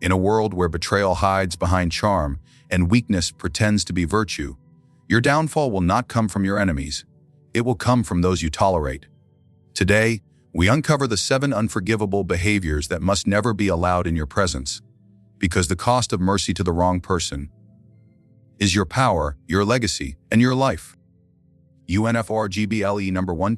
In a world where betrayal hides behind charm and weakness pretends to be virtue, your downfall will not come from your enemies. It will come from those you tolerate. Today, we uncover the 7 unforgivable behaviors that must never be allowed in your presence, because the cost of mercy to the wrong person is your power, your legacy, and your life. Unforgable number 1.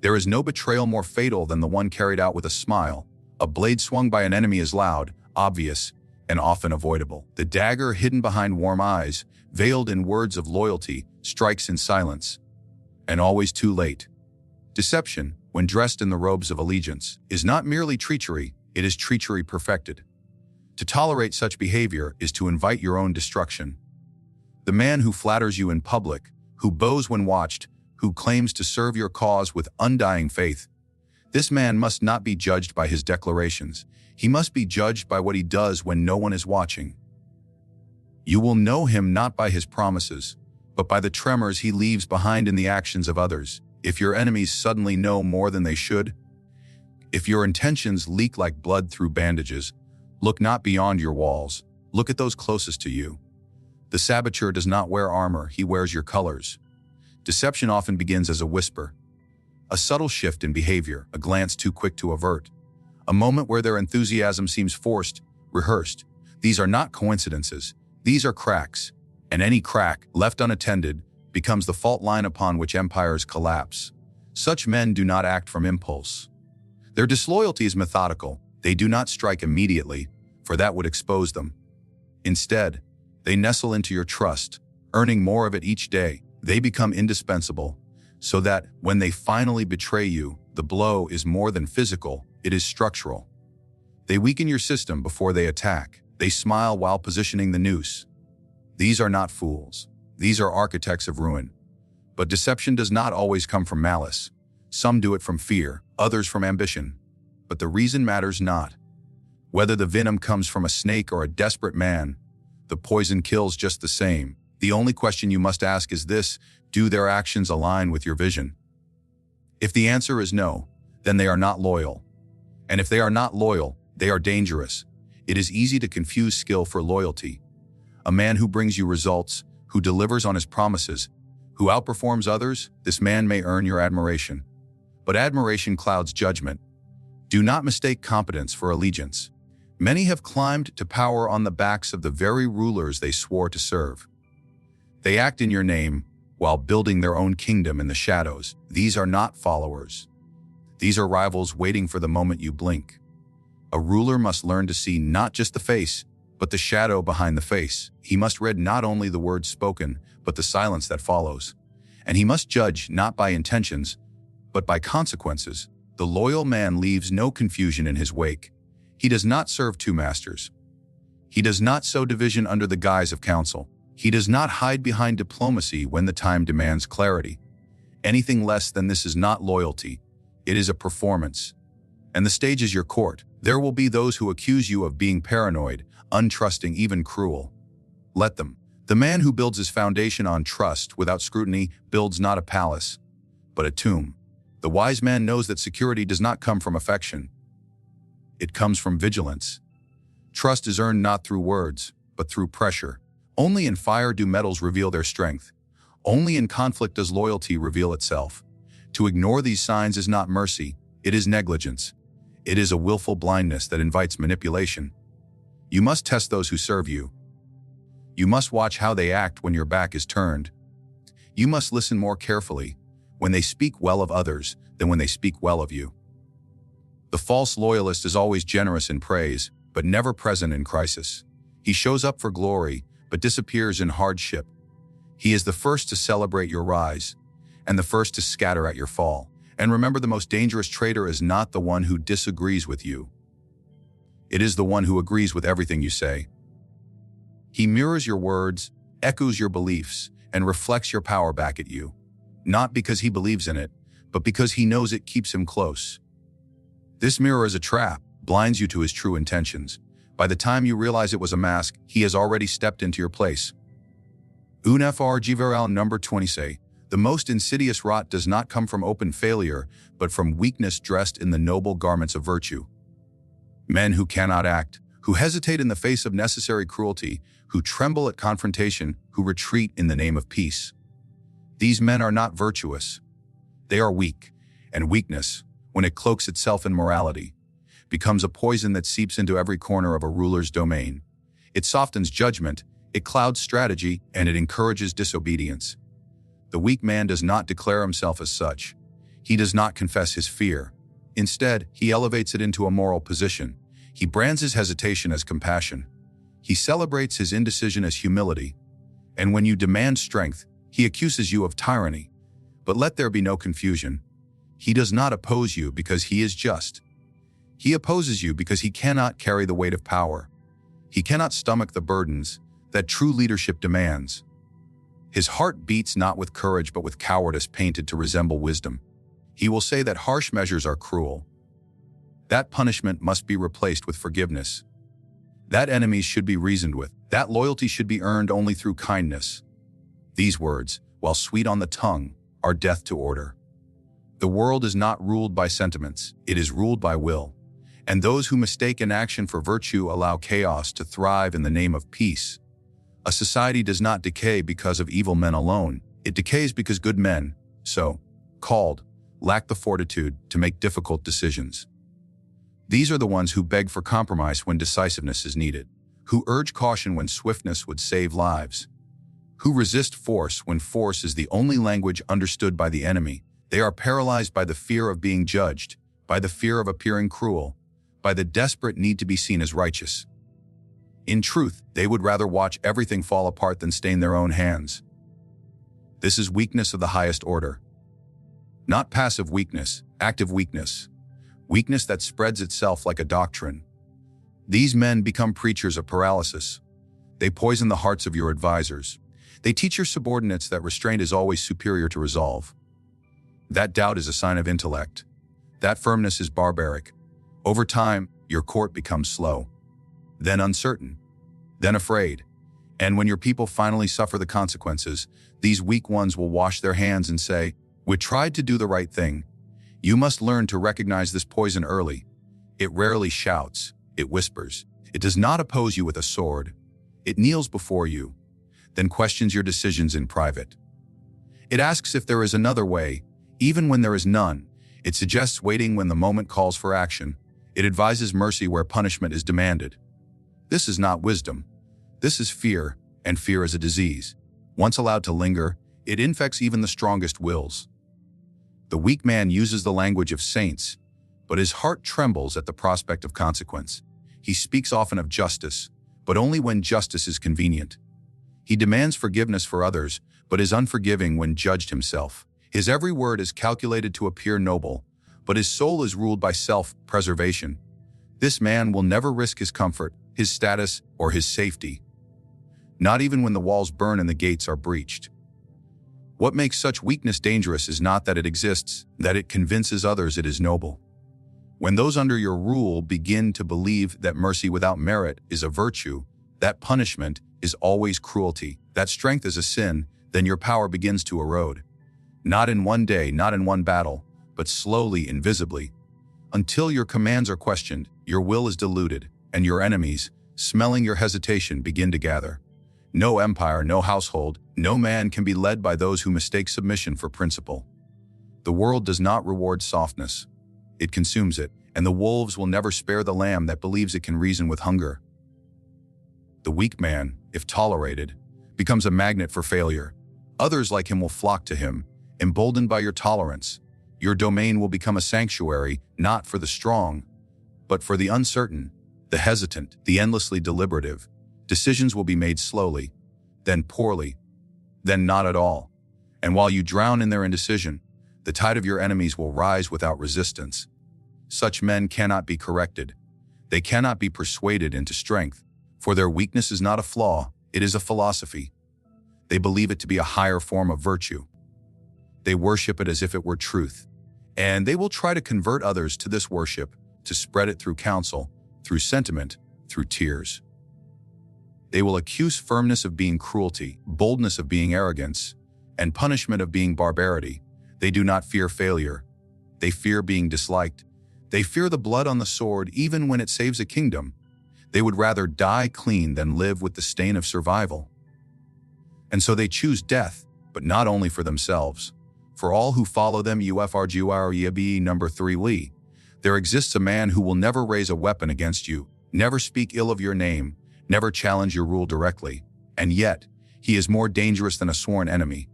There is no betrayal more fatal than the one carried out with a smile. A blade swung by an enemy is loud, obvious, and often avoidable. The dagger hidden behind warm eyes, veiled in words of loyalty, strikes in silence, and always too late. Deception, when dressed in the robes of allegiance, is not merely treachery, it is treachery perfected. To tolerate such behavior is to invite your own destruction. The man who flatters you in public, who bows when watched, who claims to serve your cause with undying faith, this man must not be judged by his declarations. He must be judged by what he does when no one is watching. You will know him not by his promises, but by the tremors he leaves behind in the actions of others. If your enemies suddenly know more than they should, if your intentions leak like blood through bandages, look not beyond your walls, look at those closest to you. The saboteur does not wear armor, he wears your colors. Deception often begins as a whisper, a subtle shift in behavior, a glance too quick to avert, a moment where their enthusiasm seems forced, rehearsed. These are not coincidences, these are cracks, and any crack, left unattended, becomes the fault line upon which empires collapse. Such men do not act from impulse. Their disloyalty is methodical. They do not strike immediately, for that would expose them. Instead, they nestle into your trust, earning more of it each day. They become indispensable, so that when they finally betray you, the blow is more than physical, it is structural. They weaken your system before they attack. They smile while positioning the noose. These are not fools. These are architects of ruin. But deception does not always come from malice. Some do it from fear, others from ambition. But the reason matters not. Whether the venom comes from a snake or a desperate man, the poison kills just the same. The only question you must ask is this: do their actions align with your vision? If the answer is no, then they are not loyal. And if they are not loyal, they are dangerous. It is easy to confuse skill for loyalty. A man who brings you results, who delivers on his promises, who outperforms others, this man may earn your admiration. But admiration clouds judgment. Do not mistake competence for allegiance. Many have climbed to power on the backs of the very rulers they swore to serve. They act in your name while building their own kingdom in the shadows. These are not followers. These are rivals waiting for the moment you blink. A ruler must learn to see not just the face, but the shadow behind the face. He must read not only the words spoken, but the silence that follows. And he must judge not by intentions, but by consequences. The loyal man leaves no confusion in his wake. He does not serve two masters. He does not sow division under the guise of counsel. He does not hide behind diplomacy when the time demands clarity. Anything less than this is not loyalty. It is a performance. And the stage is your court. There will be those who accuse you of being paranoid, untrusting, even cruel. Let them. The man who builds his foundation on trust without scrutiny builds not a palace, but a tomb. The wise man knows that security does not come from affection. It comes from vigilance. Trust is earned not through words, but through pressure. Only in fire do metals reveal their strength. Only in conflict does loyalty reveal itself. To ignore these signs is not mercy, it is negligence. It is a willful blindness that invites manipulation. You must test those who serve you. You must watch how they act when your back is turned. You must listen more carefully when they speak well of others than when they speak well of you. The false loyalist is always generous in praise, but never present in crisis. He shows up for glory, but disappears in hardship. He is the first to celebrate your rise, and the first to scatter at your fall. And remember, the most dangerous traitor is not the one who disagrees with you. It is the one who agrees with everything you say. He mirrors your words, echoes your beliefs, and reflects your power back at you. Not because he believes in it, but because he knows it keeps him close. This mirror is a trap, blinds you to his true intentions. By the time you realize it was a mask, he has already stepped into your place. Unforgivable number 20. The most insidious rot does not come from open failure, but from weakness dressed in the noble garments of virtue. Men who cannot act, who hesitate in the face of necessary cruelty, who tremble at confrontation, who retreat in the name of peace. These men are not virtuous. They are weak, and weakness, when it cloaks itself in morality, becomes a poison that seeps into every corner of a ruler's domain. It softens judgment, it clouds strategy, and it encourages disobedience. The weak man does not declare himself as such. He does not confess his fear. Instead, he elevates it into a moral position. He brands his hesitation as compassion. He celebrates his indecision as humility. And when you demand strength, he accuses you of tyranny. But let there be no confusion. He does not oppose you because he is just. He opposes you because he cannot carry the weight of power. He cannot stomach the burdens that true leadership demands. His heart beats not with courage but with cowardice painted to resemble wisdom. He will say that harsh measures are cruel. That punishment must be replaced with forgiveness. That enemies should be reasoned with. That loyalty should be earned only through kindness. These words, while sweet on the tongue, are death to order. The world is not ruled by sentiments, it is ruled by will. And those who mistake inaction for virtue allow chaos to thrive in the name of peace. A society does not decay because of evil men alone. It decays because good men, so called, lack the fortitude to make difficult decisions. These are the ones who beg for compromise when decisiveness is needed, who urge caution when swiftness would save lives, who resist force when force is the only language understood by the enemy. They are paralyzed by the fear of being judged, by the fear of appearing cruel, by the desperate need to be seen as righteous. In truth, they would rather watch everything fall apart than stain their own hands. This is weakness of the highest order. Not passive weakness, active weakness. Weakness that spreads itself like a doctrine. These men become preachers of paralysis. They poison the hearts of your advisors. They teach your subordinates that restraint is always superior to resolve. That doubt is a sign of intellect. That firmness is barbaric. Over time, your court becomes slow, then uncertain, then afraid. And when your people finally suffer the consequences, these weak ones will wash their hands and say, "We tried to do the right thing." You must learn to recognize this poison early. It rarely shouts, it whispers. It does not oppose you with a sword. It kneels before you, then questions your decisions in private. It asks if there is another way, even when there is none. It suggests waiting when the moment calls for action. It advises mercy where punishment is demanded. This is not wisdom. This is fear, and fear is a disease. Once allowed to linger, it infects even the strongest wills. The weak man uses the language of saints, but his heart trembles at the prospect of consequence. He speaks often of justice, but only when justice is convenient. He demands forgiveness for others, but is unforgiving when judged himself. His every word is calculated to appear noble, but his soul is ruled by self-preservation. This man will never risk his comfort, his status, or his safety. Not even when the walls burn and the gates are breached. What makes such weakness dangerous is not that it exists, that it convinces others it is noble. When those under your rule begin to believe that mercy without merit is a virtue, that punishment is always cruelty, that strength is a sin, then your power begins to erode. Not in one day, not in one battle, but slowly, invisibly. Until your commands are questioned, your will is diluted, and your enemies, smelling your hesitation, begin to gather. No empire, no household, no man can be led by those who mistake submission for principle. The world does not reward softness. It consumes it, and the wolves will never spare the lamb that believes it can reason with hunger. The weak man, if tolerated, becomes a magnet for failure. Others like him will flock to him, emboldened by your tolerance. Your domain will become a sanctuary, not for the strong, but for the uncertain, the hesitant, the endlessly deliberative. Decisions will be made slowly, then poorly, then not at all. And while you drown in their indecision, the tide of your enemies will rise without resistance. Such men cannot be corrected. They cannot be persuaded into strength, for their weakness is not a flaw, it is a philosophy. They believe it to be a higher form of virtue. They worship it as if it were truth, and they will try to convert others to this worship, to spread it through counsel, through sentiment, through tears. They will accuse firmness of being cruelty, boldness of being arrogance, and punishment of being barbarity. They do not fear failure. They fear being disliked. They fear the blood on the sword even when it saves a kingdom. They would rather die clean than live with the stain of survival. And so they choose death, but not only for themselves. For all who follow them, Ufrgurbe number 3 Lee, there exists a man who will never raise a weapon against you, never speak ill of your name, never challenge your rule directly, and yet he is more dangerous than a sworn enemy.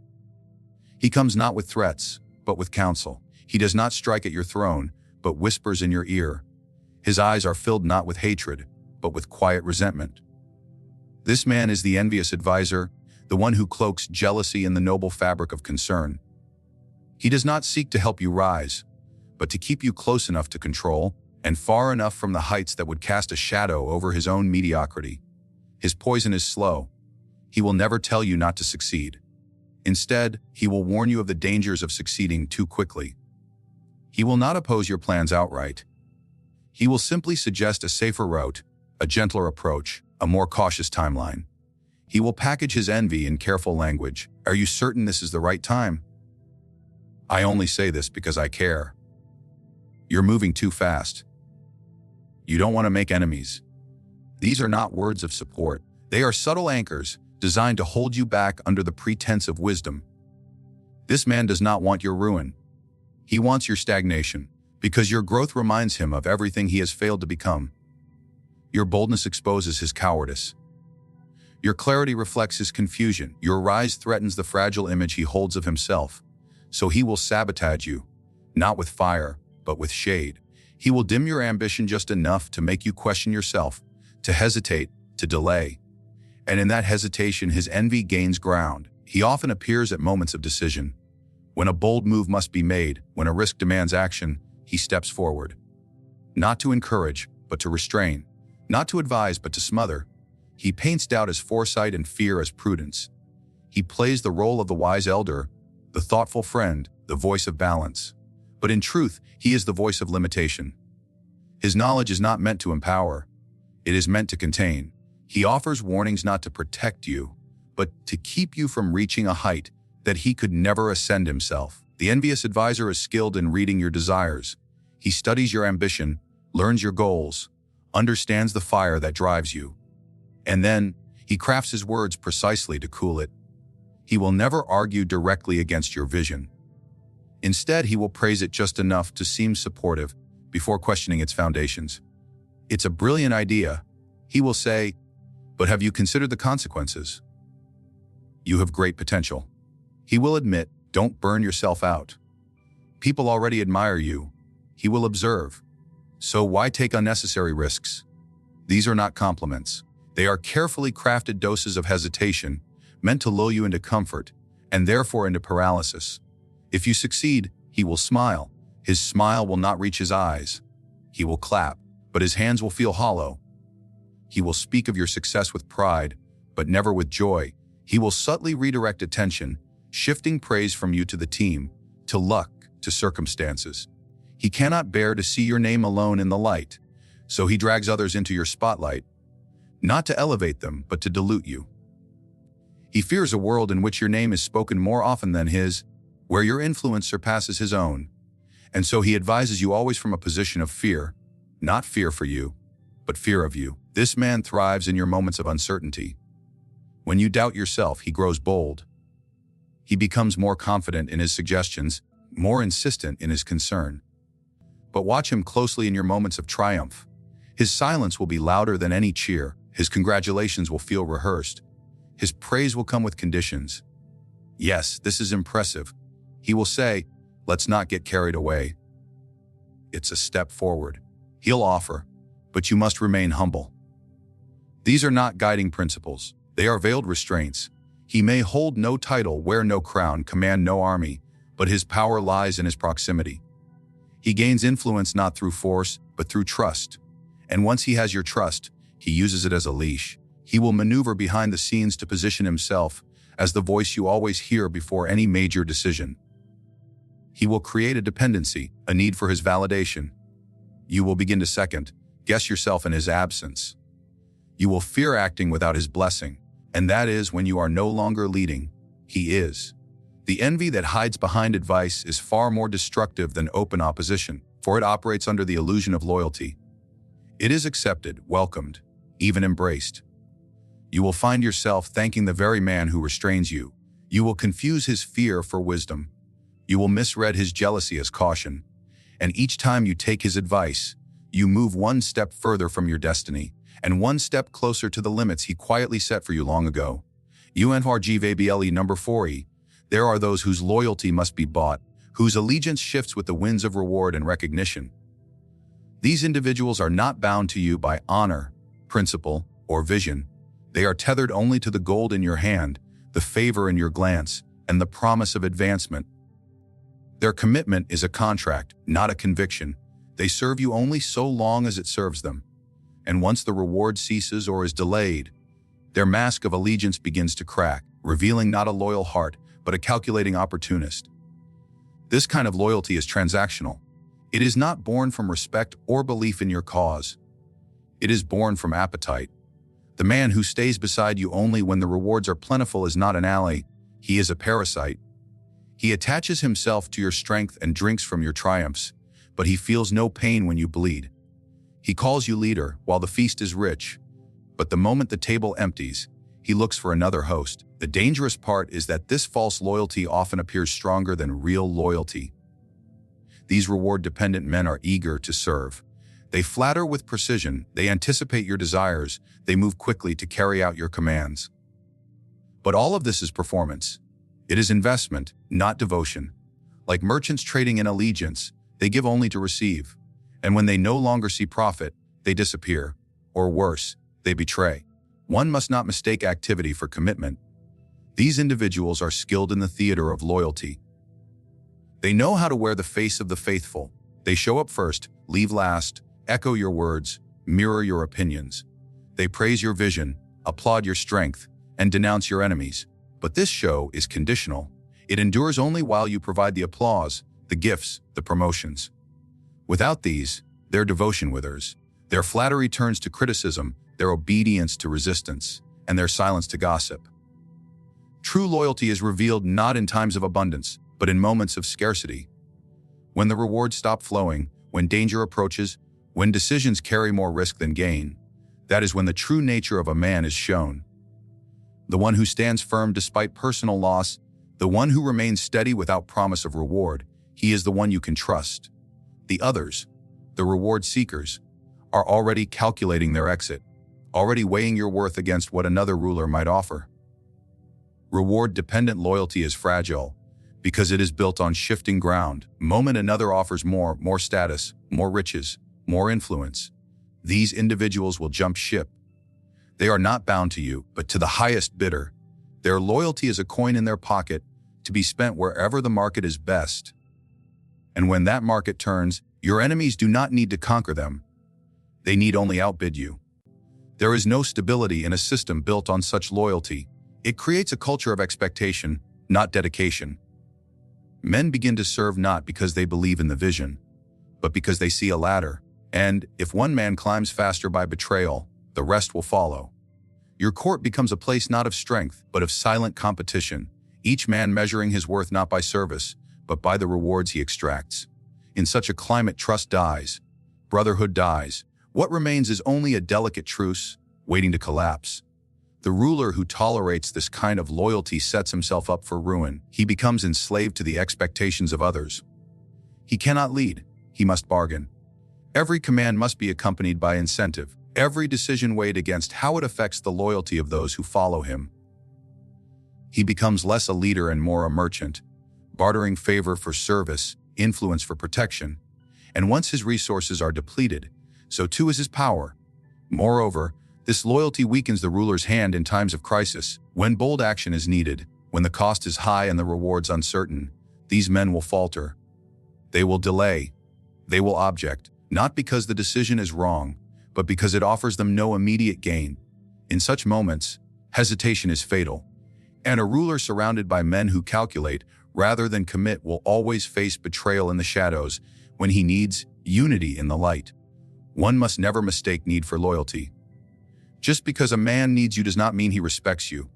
He comes not with threats, but with counsel. He does not strike at your throne, but whispers in your ear. His eyes are filled not with hatred, but with quiet resentment. This man is the envious advisor, the one who cloaks jealousy in the noble fabric of concern. He does not seek to help you rise, but to keep you close enough to control and far enough from the heights that would cast a shadow over his own mediocrity. His poison is slow. He will never tell you not to succeed. Instead, he will warn you of the dangers of succeeding too quickly. He will not oppose your plans outright. He will simply suggest a safer route, a gentler approach, a more cautious timeline. He will package his envy in careful language. Are you certain this is the right time? I only say this because I care. You're moving too fast. You don't want to make enemies. These are not words of support. They are subtle anchors designed to hold you back under the pretense of wisdom. This man does not want your ruin. He wants your stagnation, because your growth reminds him of everything he has failed to become. Your boldness exposes his cowardice. Your clarity reflects his confusion. Your rise threatens the fragile image he holds of himself. So he will sabotage you, not with fire, but with shade. He will dim your ambition just enough to make you question yourself, to hesitate, to delay. And in that hesitation, his envy gains ground. He often appears at moments of decision. When a bold move must be made, when a risk demands action, he steps forward. Not to encourage, but to restrain. Not to advise, but to smother. He paints doubt as foresight and fear as prudence. He plays the role of the wise elder, the thoughtful friend, the voice of balance. But in truth, he is the voice of limitation. His knowledge is not meant to empower. It is meant to contain. He offers warnings not to protect you, but to keep you from reaching a height that he could never ascend himself. The envious advisor is skilled in reading your desires. He studies your ambition, learns your goals, understands the fire that drives you. And then, he crafts his words precisely to cool it. He will never argue directly against your vision. Instead, he will praise it just enough to seem supportive before questioning its foundations. It's a brilliant idea, he will say, but have you considered the consequences? You have great potential. He will admit, don't burn yourself out. People already admire you, he will observe. So why take unnecessary risks? These are not compliments. They are carefully crafted doses of hesitation, meant to lull you into comfort, and therefore into paralysis. If you succeed, he will smile. His smile will not reach his eyes. He will clap, but his hands will feel hollow. He will speak of your success with pride, but never with joy. He will subtly redirect attention, shifting praise from you to the team, to luck, to circumstances. He cannot bear to see your name alone in the light, so he drags others into your spotlight, not to elevate them, but to dilute you. He fears a world in which your name is spoken more often than his, where your influence surpasses his own. And so he advises you always from a position of fear, not fear for you, but fear of you. This man thrives in your moments of uncertainty. When you doubt yourself, he grows bold. He becomes more confident in his suggestions, more insistent in his concern. But watch him closely in your moments of triumph. His silence will be louder than any cheer. His congratulations will feel rehearsed. His praise will come with conditions. Yes, this is impressive. He will say, let's not get carried away. It's a step forward. He'll offer, but you must remain humble. These are not guiding principles. They are veiled restraints. He may hold no title, wear no crown, command no army, but his power lies in his proximity. He gains influence not through force, but through trust. And once he has your trust, he uses it as a leash. He will maneuver behind the scenes to position himself as the voice you always hear before any major decision. He will create a dependency, a need for his validation. You will begin to second, guess yourself in his absence. You will fear acting without his blessing, and that is when you are no longer leading, he is. The envy that hides behind advice is far more destructive than open opposition, for it operates under the illusion of loyalty. It is accepted, welcomed, even embraced. You will find yourself thanking the very man who restrains you. You will confuse his fear for wisdom. You will misread his jealousy as caution. And each time you take his advice, you move one step further from your destiny, and one step closer to the limits he quietly set for you long ago. Unforgivable number 40. There are those whose loyalty must be bought, whose allegiance shifts with the winds of reward and recognition. These individuals are not bound to you by honor, principle, or vision. They are tethered only to the gold in your hand, the favor in your glance, and the promise of advancement. Their commitment is a contract, not a conviction. They serve you only so long as it serves them. And once the reward ceases or is delayed, their mask of allegiance begins to crack, revealing not a loyal heart, but a calculating opportunist. This kind of loyalty is transactional. It is not born from respect or belief in your cause. It is born from appetite. The man who stays beside you only when the rewards are plentiful is not an ally, he is a parasite. He attaches himself to your strength and drinks from your triumphs, but he feels no pain when you bleed. He calls you leader while the feast is rich, but the moment the table empties, he looks for another host. The dangerous part is that this false loyalty often appears stronger than real loyalty. These reward-dependent men are eager to serve. They flatter with precision, they anticipate your desires, they move quickly to carry out your commands. But all of this is performance. It is investment, not devotion. Like merchants trading in allegiance, they give only to receive. And when they no longer see profit, they disappear. Or worse, they betray. One must not mistake activity for commitment. These individuals are skilled in the theater of loyalty. They know how to wear the face of the faithful. They show up first, leave last, echo your words, mirror your opinions. They praise your vision, applaud your strength, and denounce your enemies. But this show is conditional. It endures only while you provide the applause, the gifts, the promotions. Without these, their devotion withers. Their flattery turns to criticism, their obedience to resistance, and their silence to gossip. True loyalty is revealed not in times of abundance, but in moments of scarcity. When the rewards stop flowing, when danger approaches, when decisions carry more risk than gain, that is when the true nature of a man is shown. The one who stands firm despite personal loss, the one who remains steady without promise of reward, he is the one you can trust. The others, the reward seekers, are already calculating their exit, already weighing your worth against what another ruler might offer. Reward-dependent loyalty is fragile because it is built on shifting ground. Moment another offers more status, more riches, more influence, these individuals will jump ship. They are not bound to you, but to the highest bidder. Their loyalty is a coin in their pocket to be spent wherever the market is best. And when that market turns, your enemies do not need to conquer them. They need only outbid you. There is no stability in a system built on such loyalty. It creates a culture of expectation, not dedication. Men begin to serve not because they believe in the vision, but because they see a ladder. And if one man climbs faster by betrayal, the rest will follow. Your court becomes a place not of strength, but of silent competition, each man measuring his worth not by service, but by the rewards he extracts. In such a climate, trust dies. Brotherhood dies. What remains is only a delicate truce, waiting to collapse. The ruler who tolerates this kind of loyalty sets himself up for ruin. He becomes enslaved to the expectations of others. He cannot lead, he must bargain. Every command must be accompanied by incentive, every decision weighed against how it affects the loyalty of those who follow him. He becomes less a leader and more a merchant, bartering favor for service, influence for protection. And once his resources are depleted, so too is his power. Moreover, this loyalty weakens the ruler's hand in times of crisis. When bold action is needed, when the cost is high and the rewards uncertain, these men will falter. They will delay. They will object, not because the decision is wrong, but because it offers them no immediate gain. In such moments, hesitation is fatal, and a ruler surrounded by men who calculate rather than commit will always face betrayal in the shadows when he needs unity in the light. One must never mistake need for loyalty. Just because a man needs you does not mean he respects you.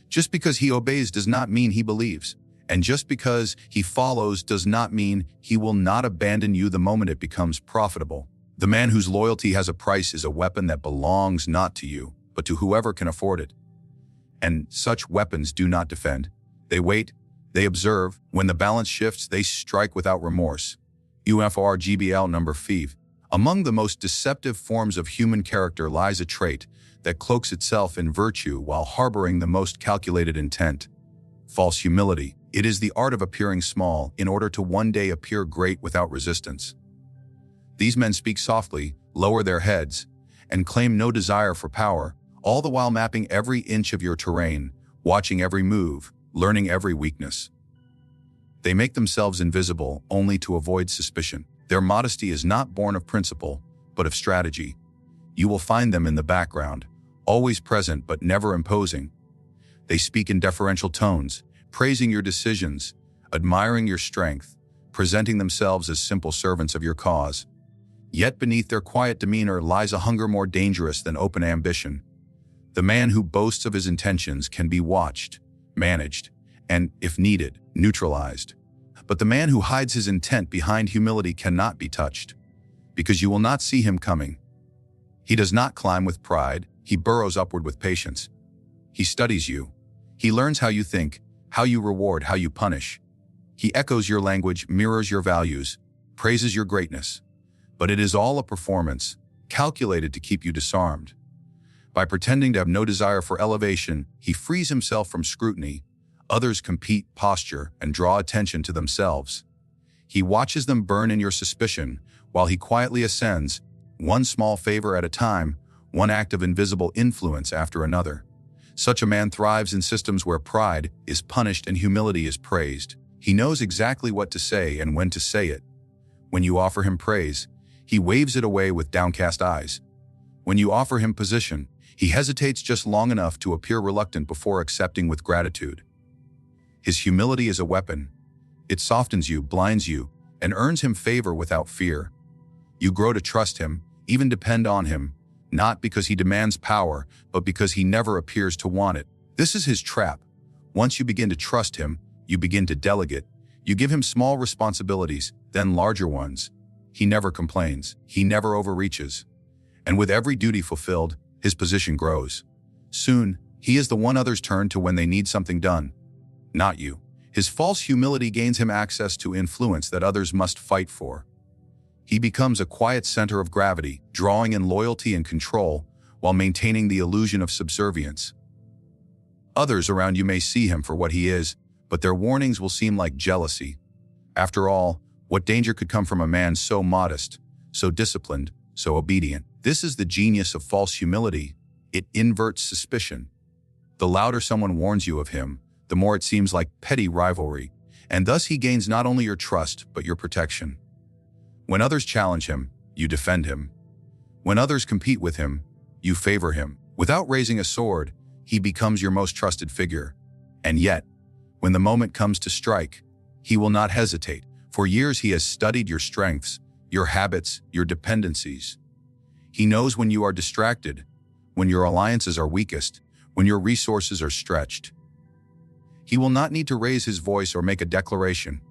Just because he obeys does not mean he believes. And just because he follows does not mean he will not abandon you the moment it becomes profitable. The man whose loyalty has a price is a weapon that belongs not to you, but to whoever can afford it. And such weapons do not defend. They wait, they observe. When the balance shifts, they strike without remorse. Unforgivable number 5. Among the most deceptive forms of human character lies a trait that cloaks itself in virtue while harboring the most calculated intent. False humility. It is the art of appearing small in order to one day appear great without resistance. These men speak softly, lower their heads, and claim no desire for power, all the while mapping every inch of your terrain, watching every move, learning every weakness. They make themselves invisible only to avoid suspicion. Their modesty is not born of principle, but of strategy. You will find them in the background, always present but never imposing. They speak in deferential tones, praising your decisions, admiring your strength, presenting themselves as simple servants of your cause. Yet beneath their quiet demeanor lies a hunger more dangerous than open ambition. The man who boasts of his intentions can be watched, managed, and, if needed, neutralized. But the man who hides his intent behind humility cannot be touched, because you will not see him coming. He does not climb with pride, he burrows upward with patience. He studies you. He learns how you think, how you reward, how you punish. He echoes your language, mirrors your values, praises your greatness. But it is all a performance, calculated to keep you disarmed. By pretending to have no desire for elevation, he frees himself from scrutiny. Others compete, posture, and draw attention to themselves. He watches them burn in your suspicion, while he quietly ascends, one small favor at a time, one act of invisible influence after another. Such a man thrives in systems where pride is punished and humility is praised. He knows exactly what to say and when to say it. When you offer him praise, he waves it away with downcast eyes. When you offer him position, he hesitates just long enough to appear reluctant before accepting with gratitude. His humility is a weapon. It softens you, blinds you, and earns him favor without fear. You grow to trust him, even depend on him, not because he demands power, but because he never appears to want it. This is his trap. Once you begin to trust him, you begin to delegate. You give him small responsibilities, then larger ones. He never complains. He never overreaches. And with every duty fulfilled, his position grows. Soon, he is the one others turn to when they need something done. Not you. His false humility gains him access to influence that others must fight for. He becomes a quiet center of gravity, drawing in loyalty and control, while maintaining the illusion of subservience. Others around you may see him for what he is, but their warnings will seem like jealousy. After all, what danger could come from a man so modest, so disciplined, so obedient? This is the genius of false humility. It inverts suspicion. The louder someone warns you of him, the more it seems like petty rivalry, and thus he gains not only your trust, but your protection. When others challenge him, you defend him. When others compete with him, you favor him. Without raising a sword, he becomes your most trusted figure. And yet, when the moment comes to strike, he will not hesitate. For years he has studied your strengths, your habits, your dependencies. He knows when you are distracted, when your alliances are weakest, when your resources are stretched. He will not need to raise his voice or make a declaration.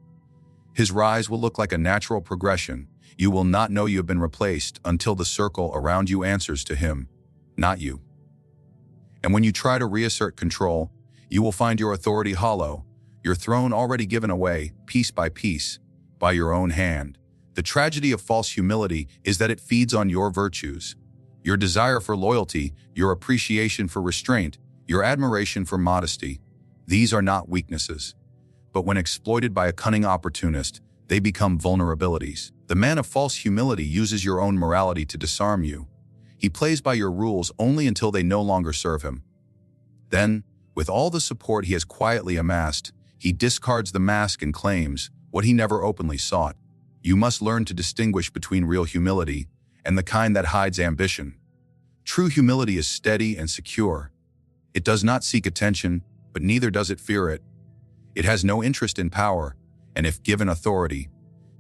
His rise will look like a natural progression. You will not know you have been replaced until the circle around you answers to him, not you. And when you try to reassert control, you will find your authority hollow, your throne already given away, piece by piece, by your own hand. The tragedy of false humility is that it feeds on your virtues, your desire for loyalty, your appreciation for restraint, your admiration for modesty. These are not weaknesses. But when exploited by a cunning opportunist, they become vulnerabilities. The man of false humility uses your own morality to disarm you. He plays by your rules only until they no longer serve him. Then, with all the support he has quietly amassed, he discards the mask and claims what he never openly sought. You must learn to distinguish between real humility and the kind that hides ambition. True humility is steady and secure. It does not seek attention, but neither does it fear it. It has no interest in power, and if given authority,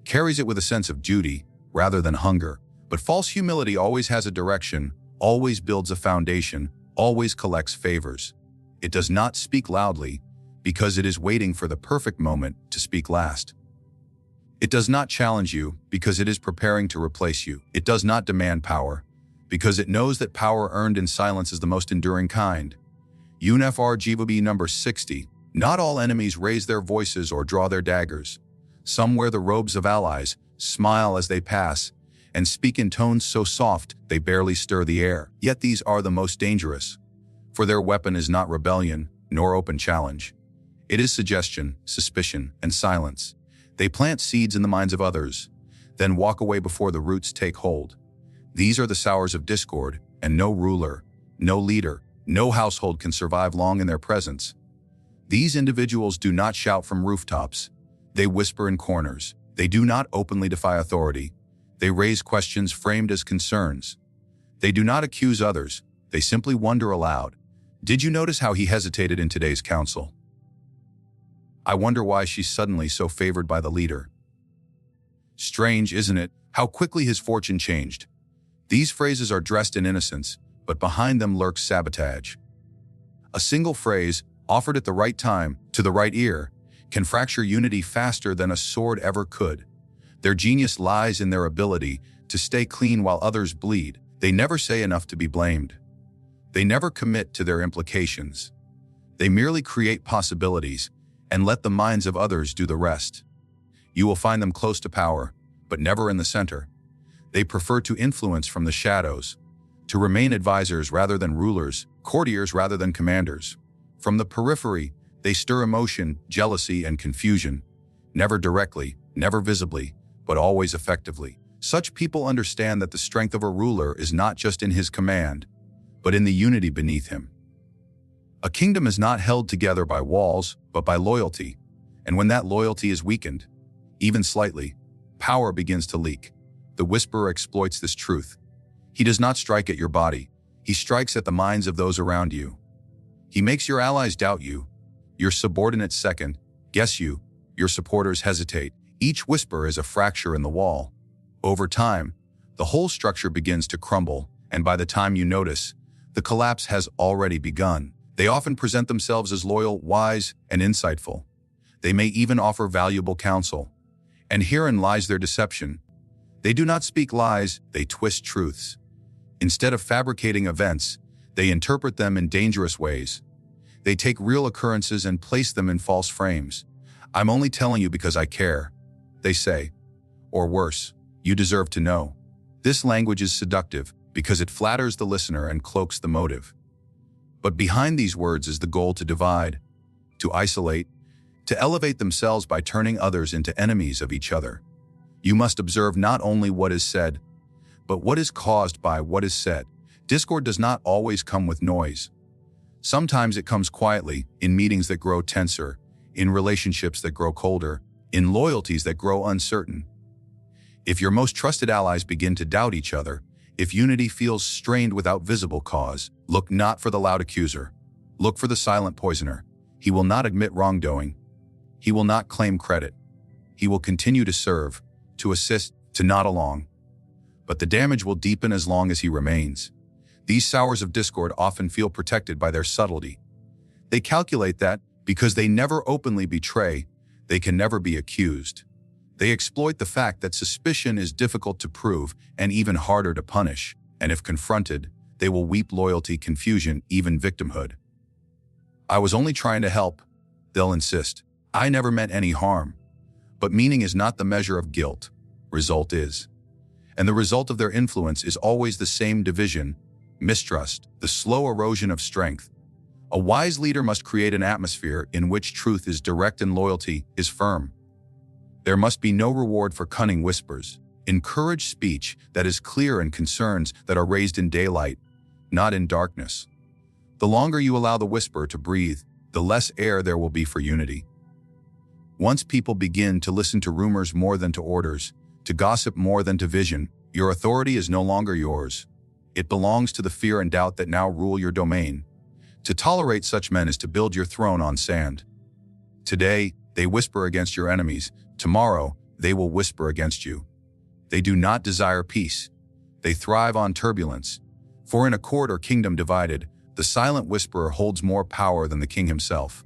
carries it with a sense of duty rather than hunger. But false humility always has a direction, always builds a foundation, always collects favors. It does not speak loudly, because it is waiting for the perfect moment to speak last. It does not challenge you because it is preparing to replace you. It does not demand power because it knows that power earned in silence is the most enduring kind. Unforgivable number 60. Not all enemies raise their voices or draw their daggers. Some wear the robes of allies, smile as they pass, and speak in tones so soft they barely stir the air. Yet these are the most dangerous, for their weapon is not rebellion nor open challenge. It is suggestion, suspicion, and silence. They plant seeds in the minds of others, then walk away before the roots take hold. These are the sowers of discord, and no ruler, no leader, no household can survive long in their presence. These individuals do not shout from rooftops. They whisper in corners. They do not openly defy authority. They raise questions framed as concerns. They do not accuse others. They simply wonder aloud. Did you notice how he hesitated in today's council? I wonder why she's suddenly so favored by the leader. Strange, isn't it, how quickly his fortune changed? These phrases are dressed in innocence, but behind them lurks sabotage. A single phrase, offered at the right time, to the right ear, can fracture unity faster than a sword ever could. Their genius lies in their ability to stay clean while others bleed. They never say enough to be blamed. They never commit to their implications. They merely create possibilities and let the minds of others do the rest. You will find them close to power, but never in the center. They prefer to influence from the shadows, to remain advisors rather than rulers, courtiers rather than commanders. From the periphery, they stir emotion, jealousy, and confusion, never directly, never visibly, but always effectively. Such people understand that the strength of a ruler is not just in his command, but in the unity beneath him. A kingdom is not held together by walls, but by loyalty, and when that loyalty is weakened, even slightly, power begins to leak. The whisperer exploits this truth. He does not strike at your body. He strikes at the minds of those around you. He makes your allies doubt you, your subordinates second, guess you, your supporters hesitate. Each whisper is a fracture in the wall. Over time, the whole structure begins to crumble, and by the time you notice, the collapse has already begun. They often present themselves as loyal, wise, and insightful. They may even offer valuable counsel. And herein lies their deception. They do not speak lies, they twist truths. Instead of fabricating events, they interpret them in dangerous ways. They take real occurrences and place them in false frames. I'm only telling you because I care, they say. Or worse, you deserve to know. This language is seductive because it flatters the listener and cloaks the motive. But behind these words is the goal to divide, to isolate, to elevate themselves by turning others into enemies of each other. You must observe not only what is said, but what is caused by what is said. Discord does not always come with noise. Sometimes it comes quietly, in meetings that grow tenser, in relationships that grow colder, in loyalties that grow uncertain. If your most trusted allies begin to doubt each other, if unity feels strained without visible cause, look not for the loud accuser. Look for the silent poisoner. He will not admit wrongdoing. He will not claim credit. He will continue to serve, to assist, to nod along. But the damage will deepen as long as he remains. These sowers of discord often feel protected by their subtlety. They calculate that, because they never openly betray, they can never be accused. They exploit the fact that suspicion is difficult to prove and even harder to punish, and if confronted, they will weep loyalty, confusion, even victimhood. I was only trying to help, they'll insist. I never meant any harm. But meaning is not the measure of guilt. Result is. And the result of their influence is always the same division, mistrust, the slow erosion of strength. A wise leader must create an atmosphere in which truth is direct and loyalty is firm. There must be no reward for cunning whispers. Encourage speech that is clear and concerns that are raised in daylight, not in darkness. The longer you allow the whisper to breathe, the less air there will be for unity. Once people begin to listen to rumors more than to orders, to gossip more than to vision, your authority is no longer yours. It belongs to the fear and doubt that now rule your domain. To tolerate such men is to build your throne on sand. Today, they whisper against your enemies. Tomorrow, they will whisper against you. They do not desire peace. They thrive on turbulence. For in a court or kingdom divided, the silent whisperer holds more power than the king himself.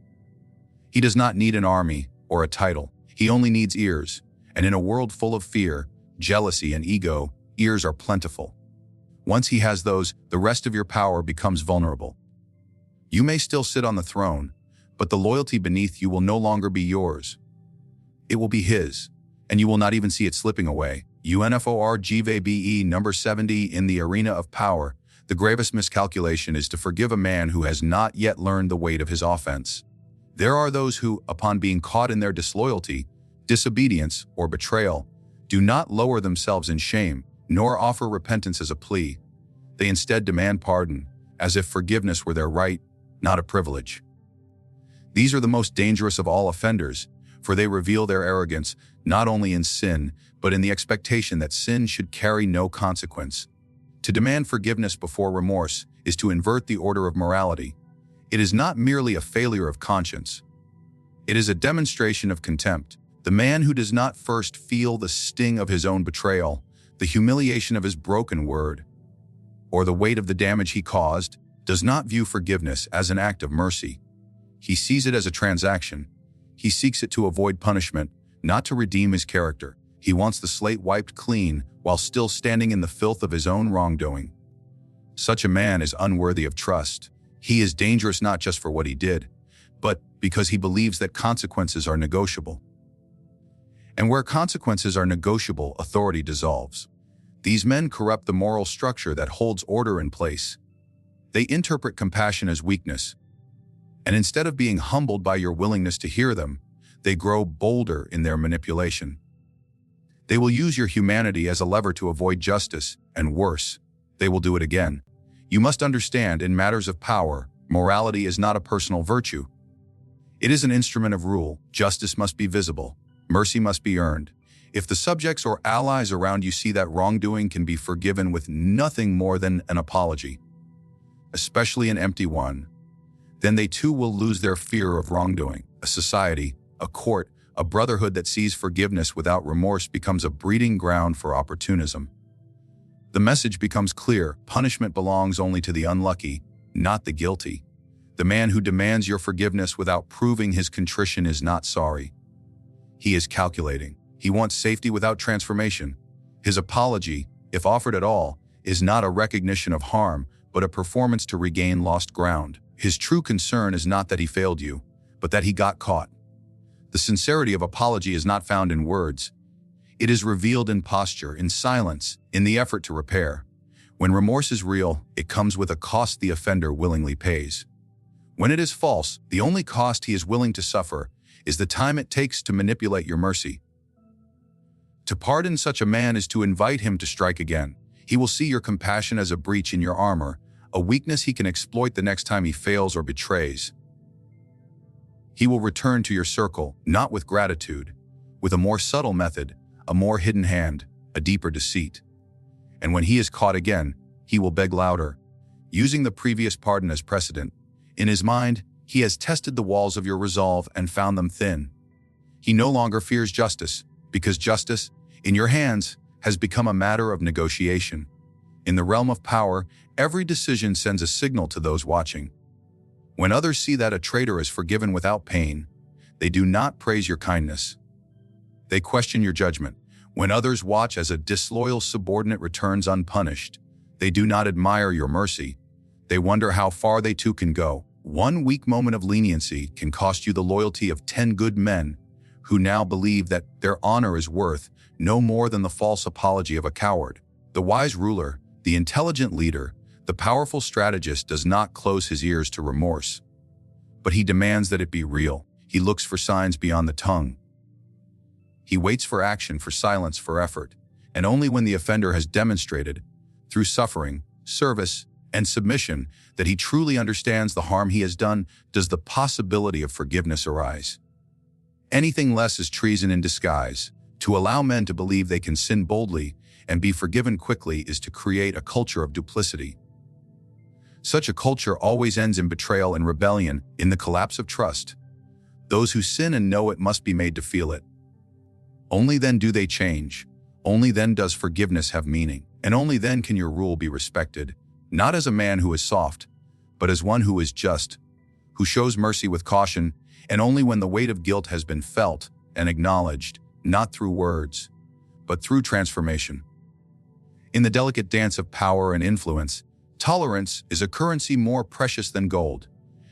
He does not need an army or a title. He only needs ears, And in a world full of fear, jealousy, and ego, ears are plentiful. Once he has those, the rest of your power becomes vulnerable. You may still sit on the throne, but the loyalty beneath you will no longer be yours. It will be his, and you will not even see it slipping away. Unforgivable number 70. In the arena of power, the gravest miscalculation is to forgive a man who has not yet learned the weight of his offense. There are those who, upon being caught in their disloyalty, disobedience, or betrayal, do not lower themselves in shame, nor offer repentance as a plea. They instead demand pardon, as if forgiveness were their right, not a privilege. These are the most dangerous of all offenders, for they reveal their arrogance not only in sin, but in the expectation that sin should carry no consequence. To demand forgiveness before remorse is to invert the order of morality. It is not merely a failure of conscience. It is a demonstration of contempt. The man who does not first feel the sting of his own betrayal, the humiliation of his broken word, or the weight of the damage he caused, does not view forgiveness as an act of mercy. He sees it as a transaction. He seeks it to avoid punishment, not to redeem his character. He wants the slate wiped clean while still standing in the filth of his own wrongdoing. Such a man is unworthy of trust. He is dangerous not just for what he did, but because he believes that consequences are negotiable. And where consequences are negotiable, authority dissolves. These men corrupt the moral structure that holds order in place. They interpret compassion as weakness. And instead of being humbled by your willingness to hear them, they grow bolder in their manipulation. They will use your humanity as a lever to avoid justice, and worse, they will do it again. You must understand, in matters of power, morality is not a personal virtue. It is an instrument of rule. Justice must be visible. Mercy must be earned. If the subjects or allies around you see that wrongdoing can be forgiven with nothing more than an apology, especially an empty one, then they too will lose their fear of wrongdoing. A society, a court, a brotherhood that sees forgiveness without remorse becomes a breeding ground for opportunism. The message becomes clear: punishment belongs only to the unlucky, not the guilty. The man who demands your forgiveness without proving his contrition is not sorry. He is calculating. He wants safety without transformation. His apology, if offered at all, is not a recognition of harm, but a performance to regain lost ground. His true concern is not that he failed you, but that he got caught. The sincerity of apology is not found in words. It is revealed in posture, in silence, in the effort to repair. When remorse is real, it comes with a cost the offender willingly pays. When it is false, the only cost he is willing to suffer is the time it takes to manipulate your mercy. To pardon such a man is to invite him to strike again. He will see your compassion as a breach in your armor, a weakness he can exploit the next time he fails or betrays. He will return to your circle, not with gratitude, with a more subtle method, a more hidden hand, a deeper deceit. And when he is caught again, he will beg louder, using the previous pardon as precedent. In his mind, he has tested the walls of your resolve and found them thin. He no longer fears justice, because justice, in your hands, has become a matter of negotiation. In the realm of power, every decision sends a signal to those watching. When others see that a traitor is forgiven without pain, they do not praise your kindness. They question your judgment. When others watch as a disloyal subordinate returns unpunished, they do not admire your mercy. They wonder how far they too can go. One weak moment of leniency can cost you the loyalty of 10 good men who now believe that their honor is worth no more than the false apology of a coward. The wise ruler, the intelligent leader, the powerful strategist does not close his ears to remorse, but he demands that it be real. He looks for signs beyond the tongue. He waits for action, for silence, for effort, and only when the offender has demonstrated, through suffering, service, and submission, that he truly understands the harm he has done, does the possibility of forgiveness arise. Anything less is treason in disguise. To allow men to believe they can sin boldly and be forgiven quickly is to create a culture of duplicity. Such a culture always ends in betrayal and rebellion, in the collapse of trust. Those who sin and know it must be made to feel it. Only then do they change. Only then does forgiveness have meaning. And only then can your rule be respected, not as a man who is soft, but as one who is just, who shows mercy with caution, and only when the weight of guilt has been felt and acknowledged not through words, but through transformation. In the delicate dance of power and influence, tolerance is a currency more precious than gold,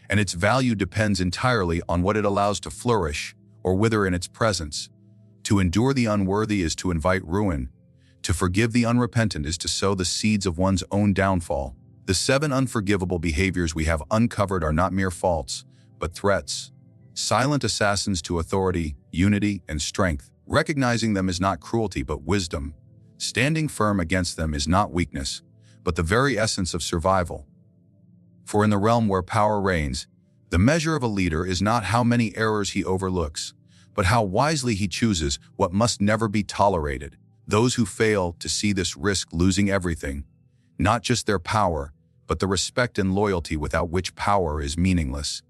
and its value depends entirely on what it allows to flourish or wither in its presence. To endure the unworthy is to invite ruin. To forgive the unrepentant is to sow the seeds of one's own downfall. The 7 unforgivable behaviors we have uncovered are not mere faults, but threats. Silent assassins to authority, unity, and strength. Recognizing them is not cruelty but wisdom. Standing firm against them is not weakness, but the very essence of survival. For in the realm where power reigns, the measure of a leader is not how many errors he overlooks, but how wisely he chooses what must never be tolerated. Those who fail to see this risk losing everything, not just their power, but the respect and loyalty without which power is meaningless.